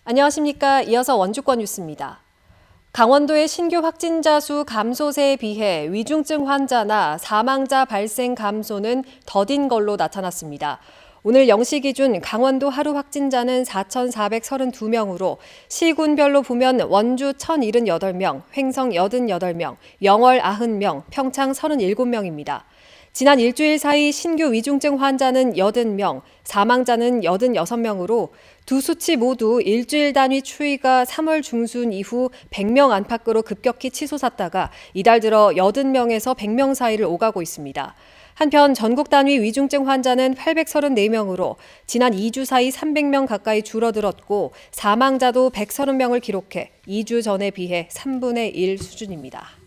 안녕하십니까. 이어서 원주권 뉴스입니다. 강원도의 신규 확진자 수 감소세에 비해 위중증 환자나 사망자 발생 감소는 더딘 걸로 나타났습니다. 오늘 0시 기준 강원도 하루 확진자는 4,432명으로 시군별로 보면 원주 1,078명, 횡성 88명, 영월 90명, 평창 37명입니다. 지난 일주일 사이 신규 위중증 환자는 80명, 사망자는 86명으로 두 수치 모두 일주일 단위 추이가 3월 중순 이후 100명 안팎으로 급격히 치솟았다가 이달 들어 80명에서 100명 사이를 오가고 있습니다. 한편 전국 단위 위중증 환자는 834명으로 지난 2주 사이 300명 가까이 줄어들었고 사망자도 130명을 기록해 2주 전에 비해 3분의 1 수준입니다.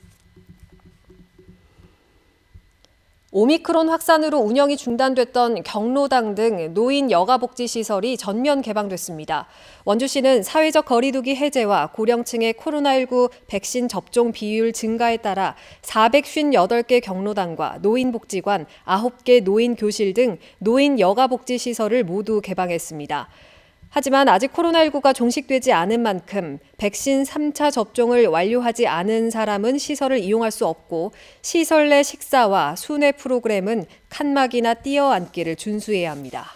오미크론 확산으로 운영이 중단됐던 경로당 등 노인 여가복지시설이 전면 개방됐습니다. 원주시는 사회적 거리두기 해제와 고령층의 코로나19 백신 접종 비율 증가에 따라 458개 경로당과 노인복지관, 9개 노인교실 등 노인 여가복지시설을 모두 개방했습니다. 하지만 아직 코로나19가 종식되지 않은 만큼 백신 3차 접종을 완료하지 않은 사람은 시설을 이용할 수 없고 시설 내 식사와 순회 프로그램은 칸막이나 띄어앉기를 준수해야 합니다.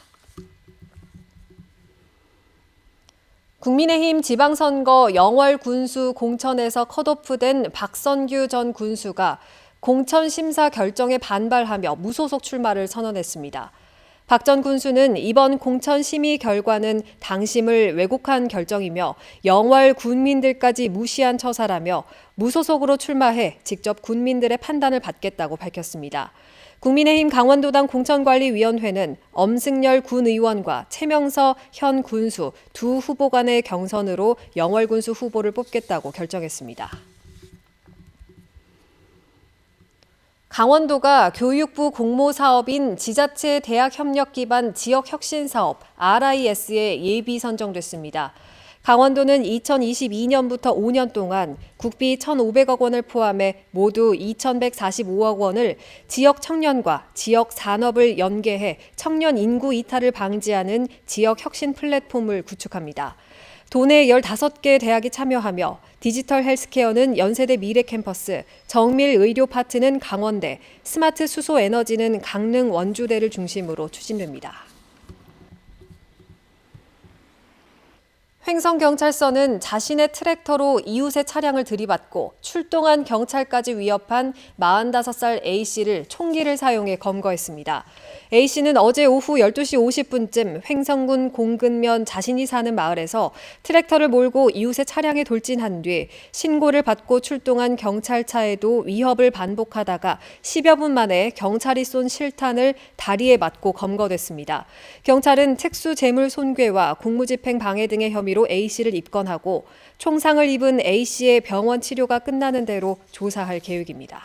국민의힘 지방선거 영월 군수 공천에서 컷오프된 박선규 전 군수가 공천 심사 결정에 반발하며 무소속 출마를 선언했습니다. 박 전 군수는 이번 공천 심의 결과는 당심을 왜곡한 결정이며 영월 군민들까지 무시한 처사라며 무소속으로 출마해 직접 군민들의 판단을 받겠다고 밝혔습니다. 국민의힘 강원도당 공천관리위원회는 엄승열 군 의원과 최명서 현 군수 두 후보 간의 경선으로 영월 군수 후보를 뽑겠다고 결정했습니다. 강원도가 교육부 공모사업인 지자체 대학 협력 기반 지역혁신사업 RIS에 예비 선정됐습니다. 강원도는 2022년부터 5년 동안 국비 1,500억 원을 포함해 모두 2,145억 원을 지역 청년과 지역 산업을 연계해 청년 인구 이탈을 방지하는 지역 혁신 플랫폼을 구축합니다. 도내 15개 대학이 참여하며 디지털 헬스케어는 연세대 미래캠퍼스, 정밀 의료 파트는 강원대, 스마트 수소 에너지는 강릉 원주대를 중심으로 추진됩니다. 횡성경찰서는 자신의 트랙터로 이웃의 차량을 들이받고 출동한 경찰까지 위협한 45살 A씨를 총기를 사용해 검거했습니다. A씨는 어제 오후 12시 50분쯤 횡성군 공근면 자신이 사는 마을에서 트랙터를 몰고 이웃의 차량에 돌진한 뒤 신고를 받고 출동한 경찰차에도 위협을 반복하다가 10여 분 만에 경찰이 쏜 실탄을 다리에 맞고 검거됐습니다. 경찰은 특수재물 손괴와 공무집행 방해 등의 혐의로 A씨를 입건하고 총상을 입은 A씨의 병원 치료가 끝나는 대로 조사할 계획입니다.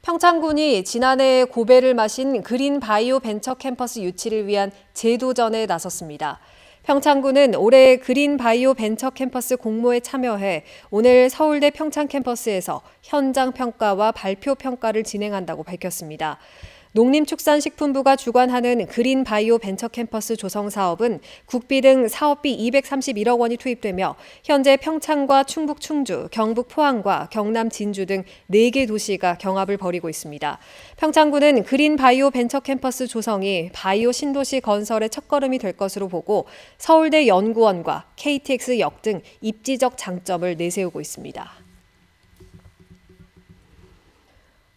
평창군이 지난해 고배를 마신 그린바이오 벤처 캠퍼스 유치를 위한 제도전에 나섰습니다. 평창군은 올해 그린바이오 벤처 캠퍼스 공모에 참여해 오늘 서울대 평창 캠퍼스에서 현장 평가와 발표 평가를 진행한다고 밝혔습니다. 농림축산식품부가 주관하는 그린바이오 벤처 캠퍼스 조성 사업은 국비 등 사업비 231억 원이 투입되며 현재 평창과 충북 충주, 경북 포항과 경남 진주 등 4개 도시가 경합을 벌이고 있습니다. 평창군은 그린바이오 벤처 캠퍼스 조성이 바이오 신도시 건설의 첫걸음이 될 것으로 보고 서울대 연구원과 KTX역 등 입지적 장점을 내세우고 있습니다.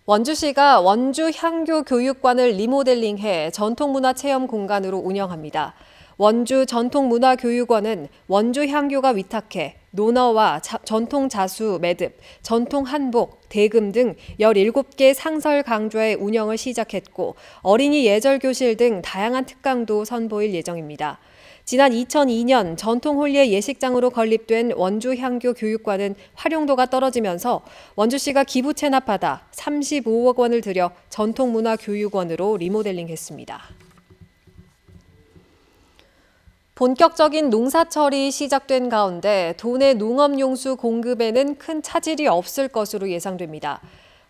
원주시가 원주 향교 교육관을 리모델링해 전통문화 체험 공간으로 운영합니다. 원주 전통문화교육원은 원주 향교가 위탁해 논어와 전통 자수 매듭, 전통 한복, 대금 등 17개 상설 강좌의 운영을 시작했고 어린이 예절교실 등 다양한 특강도 선보일 예정입니다. 지난 2002년 전통홀리의 예식장으로 건립된 원주향교 교육관은 활용도가 떨어지면서 원주시가 기부 체납받아 35억 원을 들여 전통문화교육원으로 리모델링했습니다. 본격적인 농사철이 시작된 가운데 도내 농업용수 공급에는 큰 차질이 없을 것으로 예상됩니다.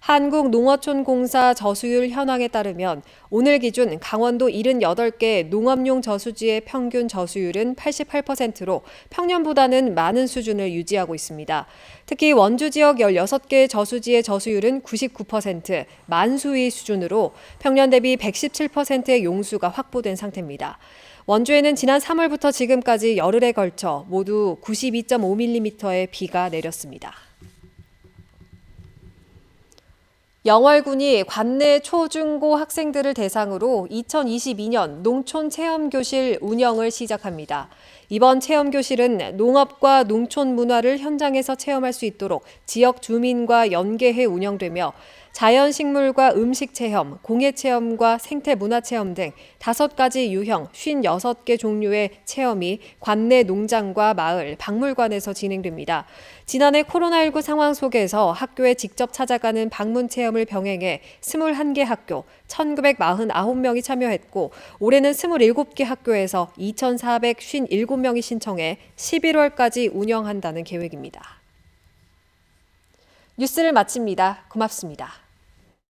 한국농어촌공사 저수율 현황에 따르면 오늘 기준 강원도 78개 농업용 저수지의 평균 저수율은 88%로 평년보다는 많은 수준을 유지하고 있습니다. 특히 원주 지역 16개 저수지의 저수율은 99%, 만수위 수준으로 평년 대비 117%의 용수가 확보된 상태입니다. 원주에는 지난 3월부터 지금까지 열흘에 걸쳐 모두 92.5mm의 비가 내렸습니다. 영월군이 관내 초중고 학생들을 대상으로 2022년 농촌체험교실 운영을 시작합니다. 이번 체험교실은 농업과 농촌 문화를 현장에서 체험할 수 있도록 지역 주민과 연계해 운영되며 자연식물과 음식 체험, 공예 체험과 생태 문화 체험 등 5가지 유형 56개 종류의 체험이 관내 농장과 마을, 박물관에서 진행됩니다. 지난해 코로나19 상황 속에서 학교에 직접 찾아가는 방문 체험을 병행해 21개 학교, 1,949명이 참여했고 올해는 27개 학교에서 2,457명이 신청해 11월까지 운영한다는 계획입니다. 뉴스를 마칩니다. 고맙습니다.